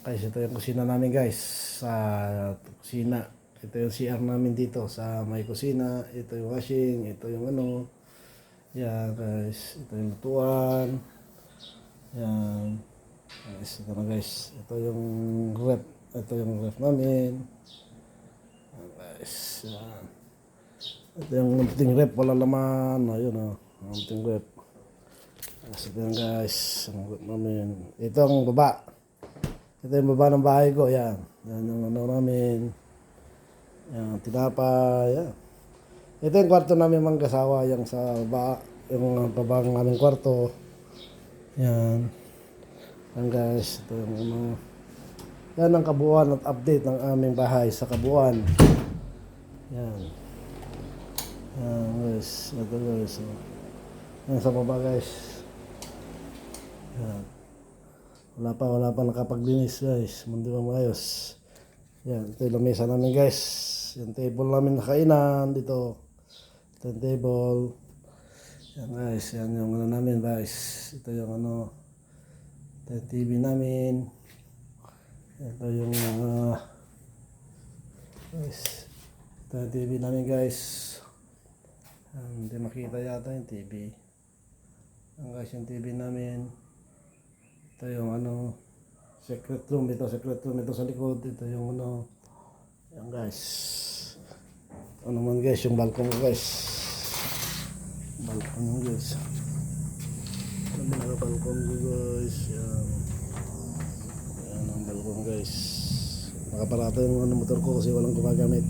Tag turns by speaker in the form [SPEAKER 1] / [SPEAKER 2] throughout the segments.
[SPEAKER 1] Guys, ito yung kusina namin guys. Sa kusina. Ito yung CR namin dito sa may kusina. Ito yung washing. Ito yung ano. Yan guys. Ito yung lutuan. Yan. Guys, ito na guys. Ito yung ref. Ito yung ref namin. Yan guys. Yan. Ito yung munting ref. Wala laman. Ayun o. Munting ref. Ito yung guys. Ang ref namin. Ito ang baba. Ito yung baba ng bahay ko, yan. Yan yung ano namin. Yan, tinapay, yan. Ito yung kwarto namin mga kasawa, yung sa baba, yung baba ng aming kwarto. Yan. Yan guys, ito yung ano. Yan ang kabuuan at update ng aming bahay sa kabuuan. Yan. Yan guys, ito guys. Yan sa baba guys. Yan. Wala pa nakapaglinis guys. Mundi pa maayos. Yan, ito yung lamesa namin guys. Yung table namin na kainan dito. Ito yung table. Yan guys, yan yung ano namin guys. Ito yung ano. Ito yung TV namin. Ito yung guys. Ito yung TV namin guys. Hindi makita yata yung TV. Yan guys, yung TV namin. Ito yung ano, secret room. Ito sa likod. Ito yung ano, yan guys. Ito naman guys, yung balcony guys. Balcony yung guys. Ito yung balcony guys. Yan. Yan ang balcony guys. Nakaparata yung ano, motor ko kasi walang gumagamit.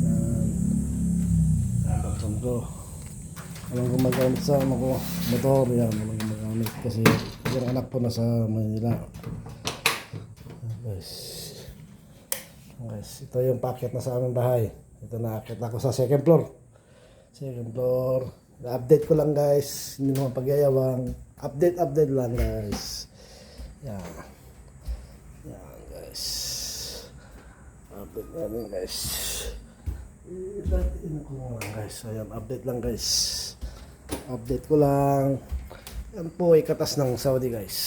[SPEAKER 1] Yan. Yan balcony ko. Walang gumagamit sa ano ko, motor. Yan, walang gumagamit kasi yung anak po nasa Manila. Guys. Guys, ito yung packet na sa aming bahay. Ito na akit ako sa second floor. Second floor. Na-update ko lang guys. Hindi naman pagyayawang. Update lang guys. Yan. Yan guys. Update namin guys. Ino ko lang guys. Ayan, update lang guys. Update ko lang. Yan po ay katas ng Saudi guys.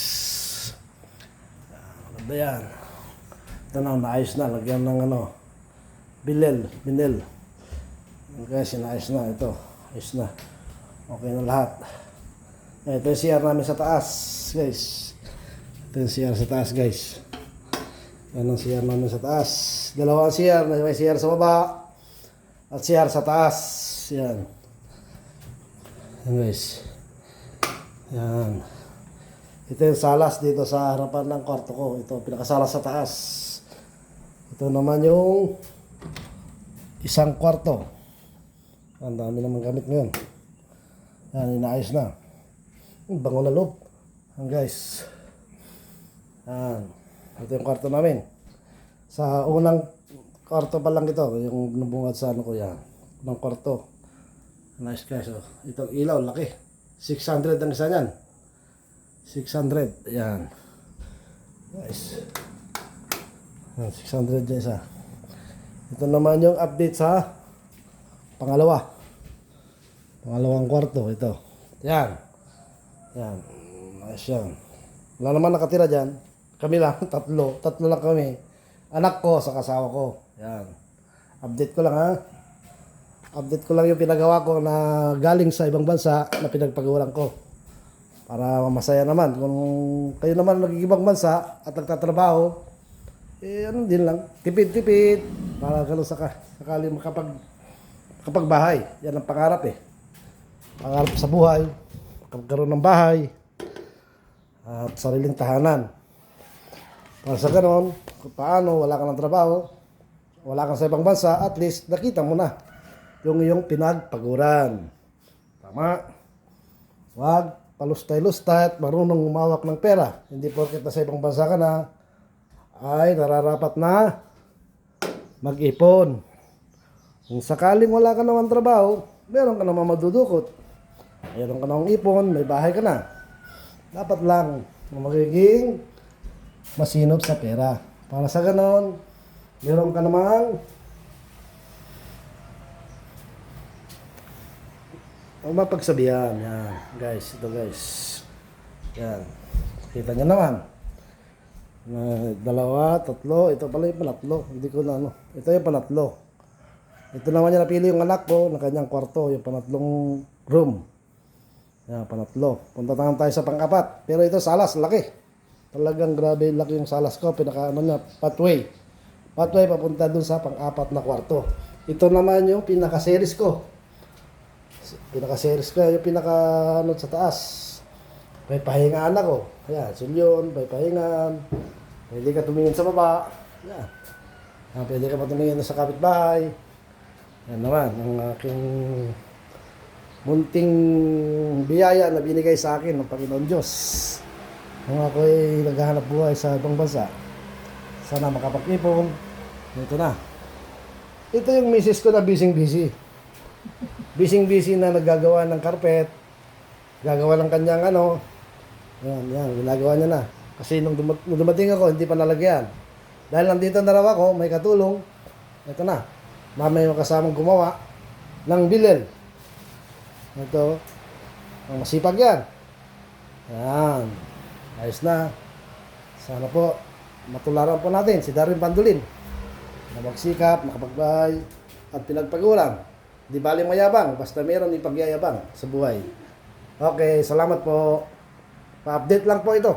[SPEAKER 1] Maganda yan. Ito na, naayos na. Lagyan ng ano, binel. Guys, inaayos na. Ito, ayos na. Okay na lahat. Ito yung CR namin sa taas guys. Ito yung CR sa taas guys. Yan ang CR namin sa taas. Dalawa ang CR. May CR sa baba at CR sa taas. Yan. Yan guys. Yan. Ito yung salas dito sa harapan ng kwarto ko. Ito, pinakasalas sa taas. Ito naman yung isang kwarto. Ang dami naman gamit ngayon. Yan, inaayos na. Bango na loob. Yan guys. Yan. Ito yung kwarto namin. Sa unang kwarto pa lang ito. Yung nabungad sa ano ko yan. Unang kwarto. Nice guys. Oh. Itong ilaw, laki. 600 ang isa niyan. 600. Ayan. Nice. 600 yung isa. Ito naman yung update sa pangalawang kwarto. Ito. Ayan. Ayan. Nice yan. Wala naman nakatira dyan. Kami lang. Tatlo lang kami. Anak ko sa kasawa ko. Ayan. Update ko lang ha. Update ko lang yung pinagawa ko na galing sa ibang bansa na pinagpagawalan ko. Para masaya naman. Kung kayo naman nag-ibang bansa at nagtatrabaho, ano din lang, tipid-tipid. Para gano'n sakali makapagbahay. Yan ang pangarap eh. Pangarap sa buhay. Magkaroon ng bahay. At sariling tahanan. Para sa gano'n, kung paano, wala ka ng trabaho, wala kang sa ibang bansa, at least nakita mo na yung iyong pinagpaguran. Tama. Huwag palustay-lustay at marunong umawak ng pera. Hindi porket nasa ibang bansa ka na, ay nararapat na mag-ipon. Kung sakaling wala ka naman trabaho, meron ka naman madudukot. Meron ka namang ipon, may bahay ka na. Dapat lang magiging masinop sa pera. Para sa ganon, meron ka namang mapagsabihan. Yan guys, ito guys. Yan, kita nyo naman. Dalawa, tatlo. Ito pala yung panatlo. Hindi ko na ano. Ito yung panatlo. Ito naman yung napili yung anak ko na kanyang kwarto. Yung panatlong room. Yan, panatlo. Punta tayo sa pang-apat. Pero ito salas, laki. Talagang grabe laki yung salas ko. Pinaka ano niya, pathway. Pathway papunta dun sa pang-apat na kwarto. Ito naman yung pinaka-series ko. Pinaka-series ko, yung pinaka ano sa taas. May pahingaan ako. Ayan, sulyon, may pahingaan. Pwede ka tumingin sa baba. Ayan. Pwede ka pa tumingin sa kapitbahay. Yan naman, ang aking munting biyaya na binigay sa akin ng Panginoon Diyos. Kung ako ay naghahanap buhay sa ibang bansa, sana makapag-ipon. Ito na. Ito yung misis ko na busy-busy. Busy-busy na naggagawa ng carpet. Gagawa ng kanyang ano. Yan, ginagawa niya na. Kasi nung dumating ako, hindi pa nalagyan. Dahil nandito na raw ako, may katulong. Ito na. Mamay yung kasamang gumawa ng bilel. Ito. Ang masipag yan. Yan. Ayos na. Sana po matularan po natin si Darwin Pandulin na magsikap, makapagbahay at pinagpagulang. Di bali mayabang, basta meron ipagyayabang sa buhay. Okay, salamat po. Pa-update lang po ito.